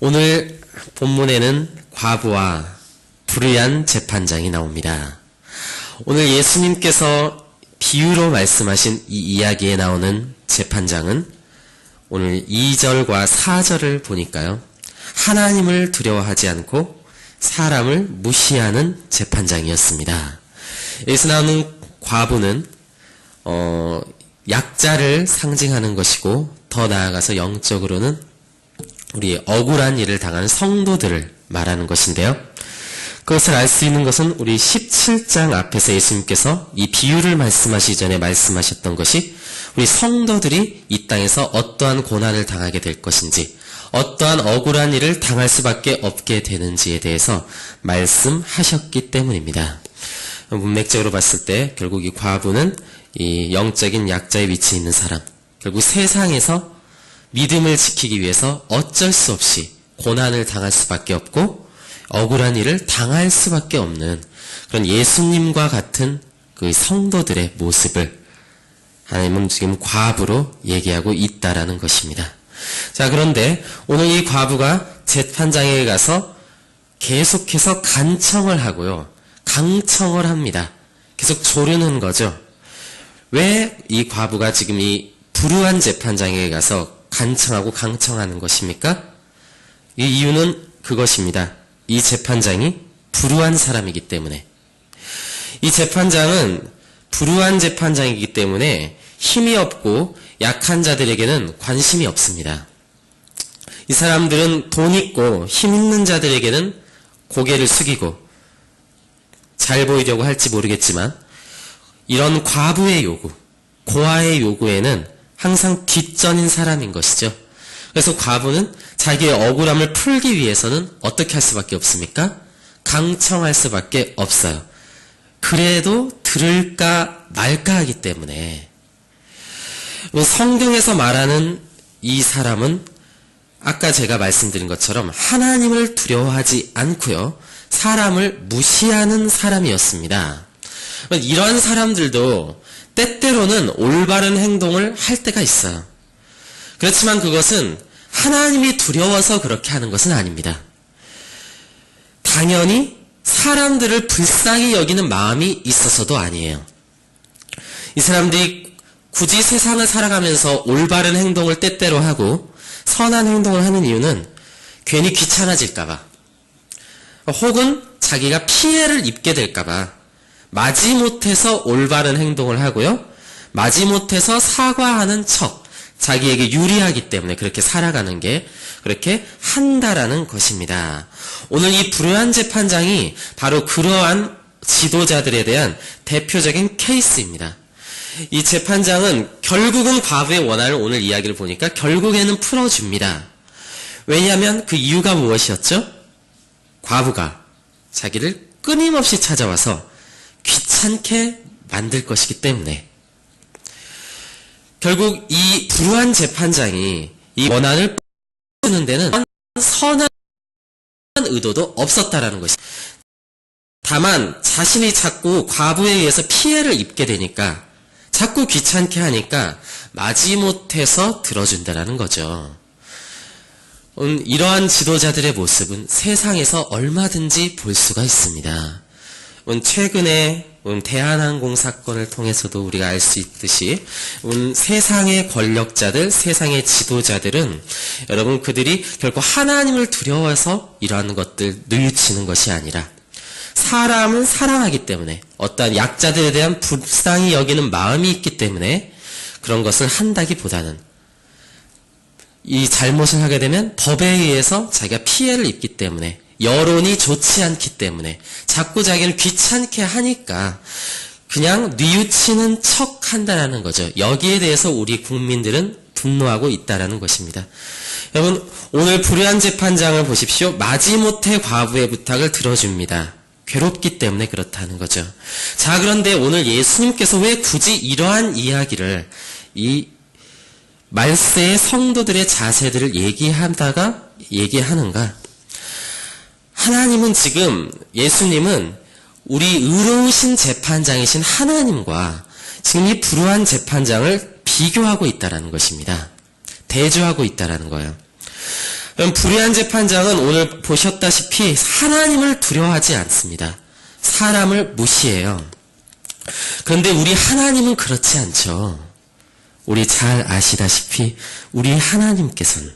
오늘 본문에는 과부와 불의한 재판장이 나옵니다. 오늘 예수님께서 비유로 말씀하신 이 이야기에 나오는 재판장은 오늘 2절과 4절을 보니까요, 하나님을 두려워하지 않고 사람을 무시하는 재판장이었습니다. 여기서 나오는 과부는 약자를 상징하는 것이고, 더 나아가서 영적으로는 우리 억울한 일을 당하는 성도들을 말하는 것인데요. 그것을 알 수 있는 것은 우리 17장 앞에서 예수님께서 이 비유를 말씀하시기 전에 말씀하셨던 것이 우리 성도들이 이 땅에서 어떠한 고난을 당하게 될 것인지, 어떠한 억울한 일을 당할 수밖에 없게 되는지에 대해서 말씀하셨기 때문입니다. 문맥적으로 봤을 때 결국 이 과부는 이 영적인 약자의 위치에 있는 사람, 결국 세상에서 믿음을 지키기 위해서 어쩔 수 없이 고난을 당할 수밖에 없고 억울한 일을 당할 수밖에 없는 그런 예수님과 같은 그 성도들의 모습을 하나님은 지금 과부로 얘기하고 있다라는 것입니다. 자, 그런데 오늘 이 과부가 재판장에 가서 계속해서 간청을 하고요, 강청을 합니다. 계속 조르는 거죠. 왜 이 과부가 지금 이 불의한 재판장에 가서 간청하고 강청하는 것입니까? 이 이유는 그것입니다. 이 재판장이 불의한 사람이기 때문에. 이 재판장은 불의한 재판장이기 때문에 힘이 없고 약한 자들에게는 관심이 없습니다. 이 사람들은 돈 있고 힘 있는 자들에게는 고개를 숙이고, 잘 보이려고 할지 모르겠지만 이런 과부의 요구, 고아의 요구에는 항상 뒷전인 사람인 것이죠. 그래서 과부는 자기의 억울함을 풀기 위해서는 어떻게 할 수밖에 없습니까? 강청할 수밖에 없어요. 그래도 들을까 말까 하기 때문에. 성경에서 말하는 이 사람은 아까 제가 말씀드린 것처럼 하나님을 두려워하지 않고요, 사람을 무시하는 사람이었습니다. 이런 사람들도 때때로는 올바른 행동을 할 때가 있어요. 그렇지만 그것은 하나님이 두려워서 그렇게 하는 것은 아닙니다. 당연히 사람들을 불쌍히 여기는 마음이 있어서도 아니에요. 이 사람들이 굳이 세상을 살아가면서 올바른 행동을 때때로 하고 선한 행동을 하는 이유는 괜히 귀찮아질까봐, 혹은 자기가 피해를 입게 될까봐 마지못해서 올바른 행동을 하고요, 마지못해서 사과하는 척, 자기에게 유리하기 때문에 그렇게 살아가는 게 그렇게 한다라는 것입니다. 오늘 이 불의한 재판장이 바로 그러한 지도자들에 대한 대표적인 케이스입니다. 이 재판장은 결국은 과부의 원한을 오늘 이야기를 보니까 결국에는 풀어줍니다. 왜냐하면 그 이유가 무엇이었죠? 과부가 자기를 끊임없이 찾아와서 귀찮게 만들 것이기 때문에. 결국 이 불의한 재판장이 이 원한을 풀어주는 데는 선한 의도도 없었다라는 것입니다. 다만 자신이 자꾸 과부에 의해서 피해를 입게 되니까, 자꾸 귀찮게 하니까 마지못해서 들어준다라는 거죠. 이러한 지도자들의 모습은 세상에서 얼마든지 볼 수가 있습니다. 최근에 대한항공 사건을 통해서도 우리가 알 수 있듯이 세상의 권력자들, 세상의 지도자들은 여러분, 그들이 결코 하나님을 두려워해서 이러한 것들 뉘우치는 것이 아니라 사람을 사랑하기 때문에, 어떠한 약자들에 대한 불쌍히 여기는 마음이 있기 때문에 그런 것을 한다기보다는 이 잘못을 하게 되면 법에 의해서 자기가 피해를 입기 때문에, 여론이 좋지 않기 때문에 자꾸 자기를 귀찮게 하니까 그냥 뉘우치는 척 한다라는 거죠. 여기에 대해서 우리 국민들은 분노하고 있다라는 것입니다. 여러분, 오늘 불의한 재판장을 보십시오. 마지못해 과부의 부탁을 들어줍니다. 괴롭기 때문에 그렇다는 거죠. 자, 그런데 오늘 예수님께서 왜 굳이 이러한 이야기를, 이 말세의 성도들의 자세들을 얘기하는가? 하나님은 지금, 예수님은 우리 의로우신 재판장이신 하나님과 지금 이 불의한 재판장을 비교하고 있다라는 것입니다. 대조하고 있다라는 거예요. 불의한 재판장은 오늘 보셨다시피 하나님을 두려워하지 않습니다. 사람을 무시해요. 그런데 우리 하나님은 그렇지 않죠. 우리 잘 아시다시피 우리 하나님께서는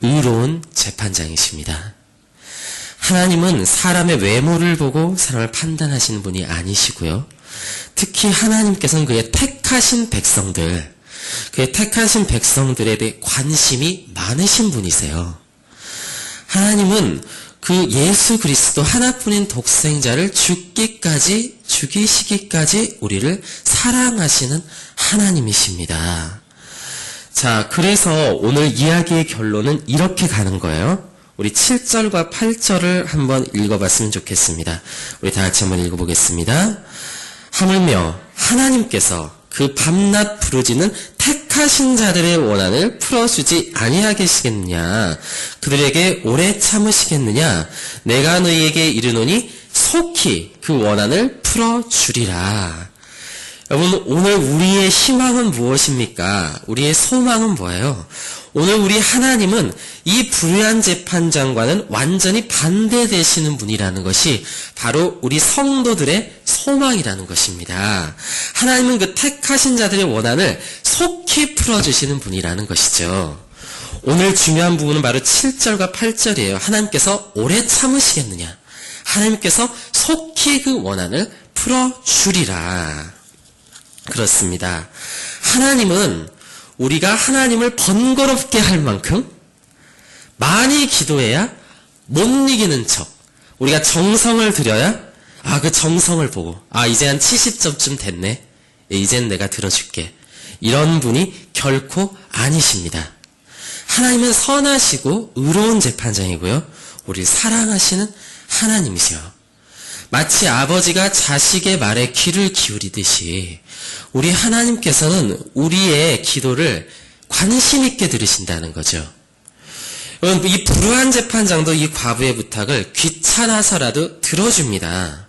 의로운 재판장이십니다. 하나님은 사람의 외모를 보고 사람을 판단하시는 분이 아니시고요. 특히 하나님께서는 그의 택하신 백성들에 대해 관심이 많으신 분이세요. 하나님은 그 예수 그리스도 하나뿐인 독생자를 죽이시기까지 우리를 사랑하시는 하나님이십니다. 자, 그래서 오늘 이야기의 결론은 이렇게 가는 거예요. 우리 7절과 8절을 한번 읽어봤으면 좋겠습니다. 우리 다 같이 한번 읽어보겠습니다. 하물며 하나님께서 그 밤낮 부르짖는 택하신 자들의 원한을 풀어주지 아니하겠느냐? 그들에게 오래 참으시겠느냐? 내가 너희에게 이르노니 속히 그 원한을 풀어주리라. 여러분, 오늘 우리의 희망은 무엇입니까? 우리의 소망은 뭐예요? 오늘 우리 하나님은 이 불의한 재판장과는 완전히 반대되시는 분이라는 것이 바로 우리 성도들의 소망이라는 것입니다. 하나님은 그 택하신 자들의 원한을 속히 풀어주시는 분이라는 것이죠. 오늘 중요한 부분은 바로 7절과 8절이에요. 하나님께서 오래 참으시겠느냐? 하나님께서 속히 그 원한을 풀어주리라. 그렇습니다. 하나님은 우리가 하나님을 번거롭게 할 만큼 많이 기도해야 못 이기는 척, 우리가 정성을 들여야 그 정성을 보고 이제 한 70점쯤 됐네, 이젠 내가 들어줄게, 이런 분이 결코 아니십니다. 하나님은 선하시고 의로운 재판장이고요, 우리를 사랑하시는 하나님이세요. 마치 아버지가 자식의 말에 귀를 기울이듯이 우리 하나님께서는 우리의 기도를 관심 있게 들으신다는 거죠. 여러분, 이 불의한 재판장도 이 과부의 부탁을 귀찮아서라도 들어줍니다.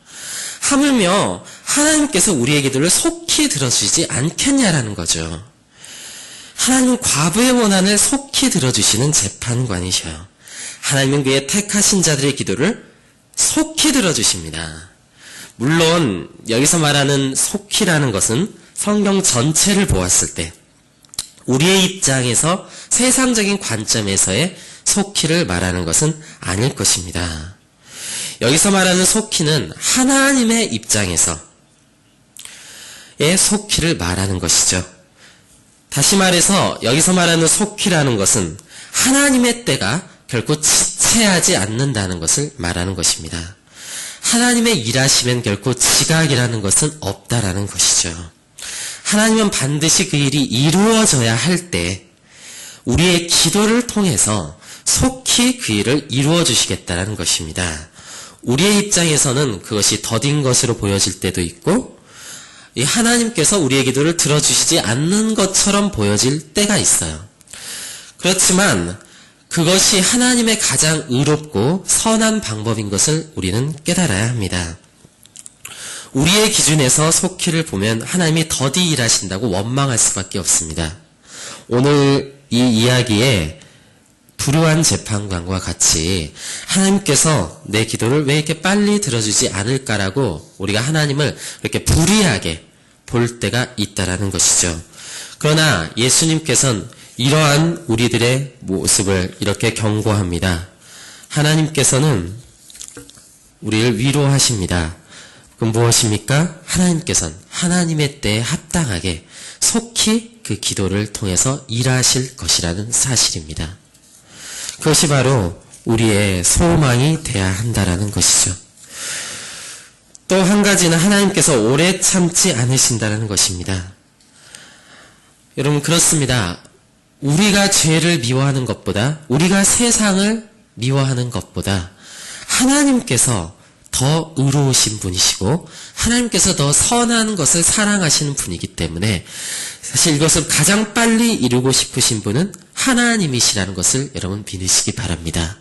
하물며 하나님께서 우리의 기도를 속히 들어주지 않겠냐라는 거죠. 하나님은 과부의 원한을 속히 들어주시는 재판관이셔요. 하나님은 그의 택하신 자들의 기도를 속히 들어주십니다. 물론 여기서 말하는 속히라는 것은 성경 전체를 보았을 때 우리의 입장에서 세상적인 관점에서의 속히를 말하는 것은 아닐 것입니다. 여기서 말하는 속히는 하나님의 입장에서의 속히를 말하는 것이죠. 다시 말해서 여기서 말하는 속히라는 것은 하나님의 때가 결코 지체하지 않는다는 것을 말하는 것입니다. 하나님의 일하시면 결코 지각이라는 것은 없다라는 것이죠. 하나님은 반드시 그 일이 이루어져야 할 때 우리의 기도를 통해서 속히 그 일을 이루어 주시겠다라는 것입니다. 우리의 입장에서는 그것이 더딘 것으로 보여질 때도 있고, 이 하나님께서 우리의 기도를 들어주시지 않는 것처럼 보여질 때가 있어요. 그렇지만 그것이 하나님의 가장 의롭고 선한 방법인 것을 우리는 깨달아야 합니다. 우리의 기준에서 속히를 보면 하나님이 더디 일하신다고 원망할 수밖에 없습니다. 오늘 이 이야기에 불의한 재판관과 같이 하나님께서 내 기도를 왜 이렇게 빨리 들어주지 않을까라고 우리가 하나님을 이렇게 불의하게 볼 때가 있다라는 것이죠. 그러나 예수님께서는 이러한 우리들의 모습을 이렇게 경고합니다. 하나님께서는 우리를 위로하십니다. 그럼 무엇입니까? 하나님께서는 하나님의 때에 합당하게 속히 그 기도를 통해서 일하실 것이라는 사실입니다. 그것이 바로 우리의 소망이 돼야 한다라는 것이죠. 또 한 가지는 하나님께서 오래 참지 않으신다는 것입니다. 여러분, 그렇습니다. 우리가 죄를 미워하는 것보다, 우리가 세상을 미워하는 것보다 하나님께서 더 의로우신 분이시고 하나님께서 더 선한 것을 사랑하시는 분이기 때문에 사실 이것을 가장 빨리 이루고 싶으신 분은 하나님이시라는 것을 여러분 믿으시기 바랍니다.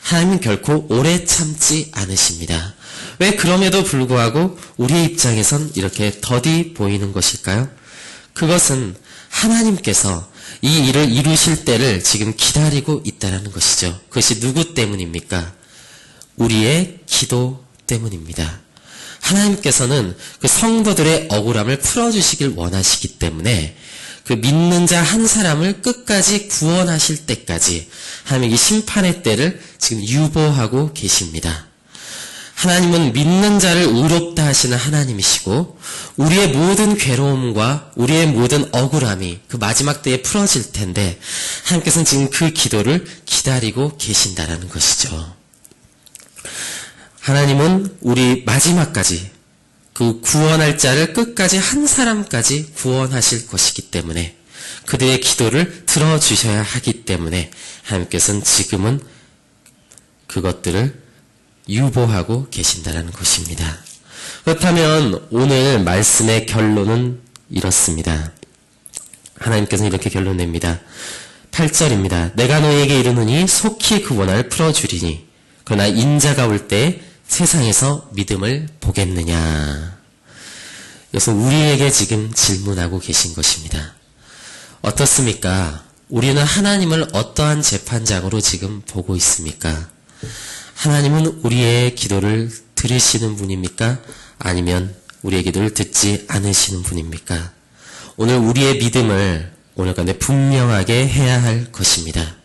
하나님은 결코 오래 참지 않으십니다. 왜 그럼에도 불구하고 우리의 입장에선 이렇게 더디 보이는 것일까요? 그것은 하나님께서 이 일을 이루실 때를 지금 기다리고 있다는 것이죠. 그것이 누구 때문입니까? 우리의 기도 때문입니다. 하나님께서는 그 성도들의 억울함을 풀어주시길 원하시기 때문에 그 믿는 자 한 사람을 끝까지 구원하실 때까지 하나님이 이 심판의 때를 지금 유보하고 계십니다. 하나님은 믿는 자를 의롭다 하시는 하나님이시고 우리의 모든 괴로움과 우리의 모든 억울함이 그 마지막 때에 풀어질 텐데 하나님께서는 지금 그 기도를 기다리고 계신다라는 것이죠. 하나님은 우리 마지막까지 그 구원할 자를 끝까지 한 사람까지 구원하실 것이기 때문에 그들의 기도를 들어주셔야 하기 때문에 하나님께서는 지금은 그것들을 유보하고 계신다는 것입니다. 그렇다면 오늘 말씀의 결론은 이렇습니다. 하나님께서는 이렇게 결론 냅니다. 8절입니다. 내가 너희에게 이르노니 속히 그 원한을 풀어주리니 그러나 인자가 올 때 세상에서 믿음을 보겠느냐. 이것은 우리에게 지금 질문하고 계신 것입니다. 어떻습니까? 우리는 하나님을 어떠한 재판장으로 지금 보고 있습니까? 하나님은 우리의 기도를 들으시는 분입니까? 아니면 우리의 기도를 듣지 않으시는 분입니까? 오늘 우리의 믿음을 오늘 가운데 분명하게 해야 할 것입니다.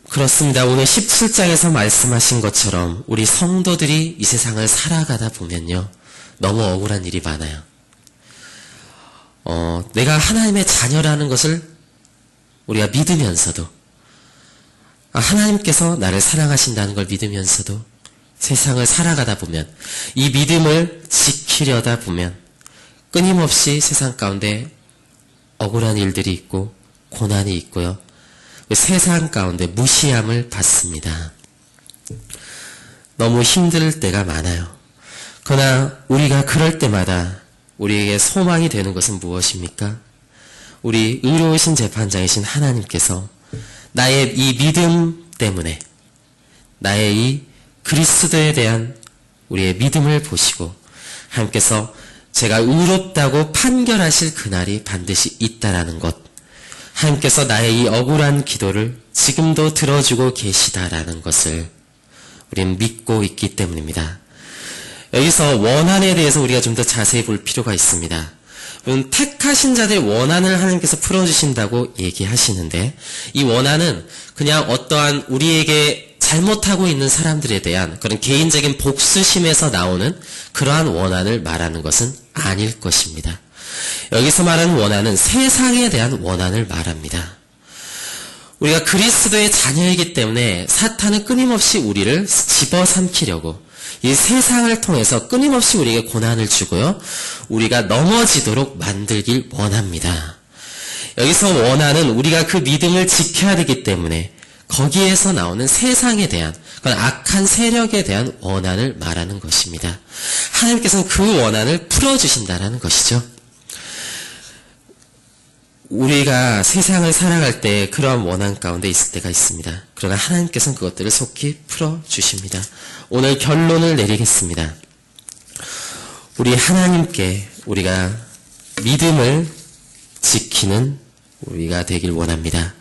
그렇습니다. 오늘 17장에서 말씀하신 것처럼 우리 성도들이 이 세상을 살아가다 보면요. 너무 억울한 일이 많아요. 내가 하나님의 자녀라는 것을 우리가 믿으면서도 하나님께서 나를 사랑하신다는 걸 믿으면서도 세상을 살아가다 보면 이 믿음을 지키려다 보면 끊임없이 세상 가운데 억울한 일들이 있고 고난이 있고요. 세상 가운데 무시함을 받습니다. 너무 힘들 때가 많아요. 그러나 우리가 그럴 때마다 우리에게 소망이 되는 것은 무엇입니까? 우리 의로우신 재판장이신 하나님께서 나의 이 믿음 때문에 나의 이 그리스도에 대한 우리의 믿음을 보시고 하나님께서 제가 의롭다고 판결하실 그날이 반드시 있다라는 것, 하나님께서 나의 이 억울한 기도를 지금도 들어주고 계시다라는 것을 우리는 믿고 있기 때문입니다. 여기서 원한에 대해서 우리가 좀 더 자세히 볼 필요가 있습니다. 택하신 자들의 원한을 하나님께서 풀어주신다고 얘기하시는데 이 원한은 그냥 어떠한 우리에게 잘못하고 있는 사람들에 대한 그런 개인적인 복수심에서 나오는 그러한 원한을 말하는 것은 아닐 것입니다. 여기서 말하는 원한은 세상에 대한 원한을 말합니다. 우리가 그리스도의 자녀이기 때문에 사탄은 끊임없이 우리를 집어삼키려고 이 세상을 통해서 끊임없이 우리에게 고난을 주고요. 우리가 넘어지도록 만들길 원합니다. 여기서 원하는 우리가 그 믿음을 지켜야 되기 때문에 거기에서 나오는 세상에 대한 그런 악한 세력에 대한 원한을 말하는 것입니다. 하나님께서는 그 원한을 풀어주신다는 것이죠. 우리가 세상을 살아갈 때 그러한 원한 가운데 있을 때가 있습니다. 그러나 하나님께서는 그것들을 속히 풀어주십니다. 오늘 결론을 내리겠습니다. 우리 하나님께 우리가 믿음을 지키는 우리가 되길 원합니다.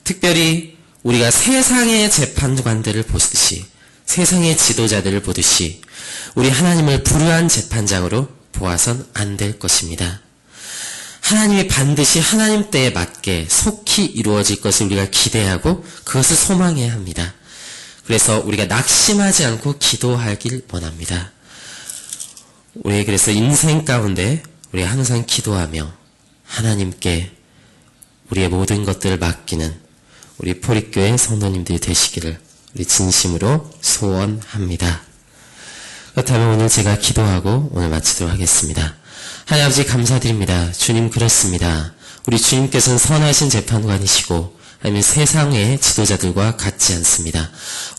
특별히 우리가 세상의 재판관들을 보듯이 세상의 지도자들을 보듯이 우리 하나님을 불의한 재판장으로 보아선 안 될 것입니다. 하나님이 반드시 하나님 때에 맞게 속히 이루어질 것을 우리가 기대하고 그것을 소망해야 합니다. 그래서 우리가 낙심하지 않고 기도하길 원합니다. 우리 그래서 인생 가운데 우리 항상 기도하며 하나님께 우리의 모든 것들을 맡기는 우리 포립교회 성도님들이 되시기를 우리 진심으로 소원합니다. 그렇다면 오늘 제가 기도하고 오늘 마치도록 하겠습니다. 하나님 아버지 감사드립니다. 주님 그렇습니다. 우리 주님께서는 선하신 재판관이시고 아니면 세상의 지도자들과 같지 않습니다.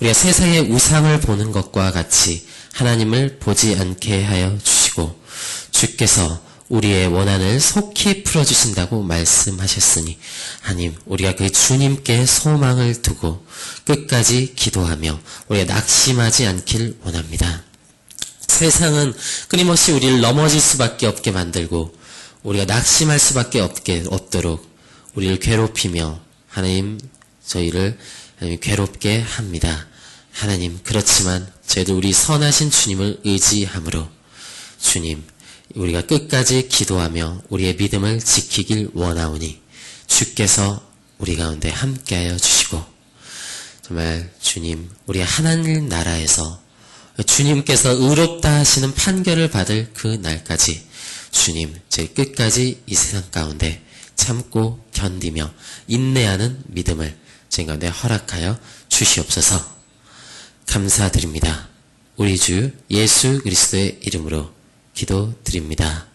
우리가 세상의 우상을 보는 것과 같이 하나님을 보지 않게 하여 주시고 주께서 우리의 원한을 속히 풀어주신다고 말씀하셨으니 하나님 우리가 그 주님께 소망을 두고 끝까지 기도하며 우리가 낙심하지 않길 원합니다. 세상은 끊임없이 우리를 넘어질 수밖에 없게 만들고 우리가 낙심할 수밖에 없도록 우리를 괴롭히며 하나님 저희를 하나님 괴롭게 합니다. 하나님 그렇지만 저희도 우리 선하신 주님을 의지함으로 주님 우리가 끝까지 기도하며 우리의 믿음을 지키길 원하오니 주께서 우리 가운데 함께하여 주시고 정말 주님 우리 하나님 나라에서 주님께서 의롭다 하시는 판결을 받을 그 날까지 주님 저희 끝까지 이 세상 가운데 참고 견디며 인내하는 믿음을 저희 가운데 허락하여 주시옵소서. 감사드립니다. 우리 주 예수 그리스도의 이름으로 기도드립니다.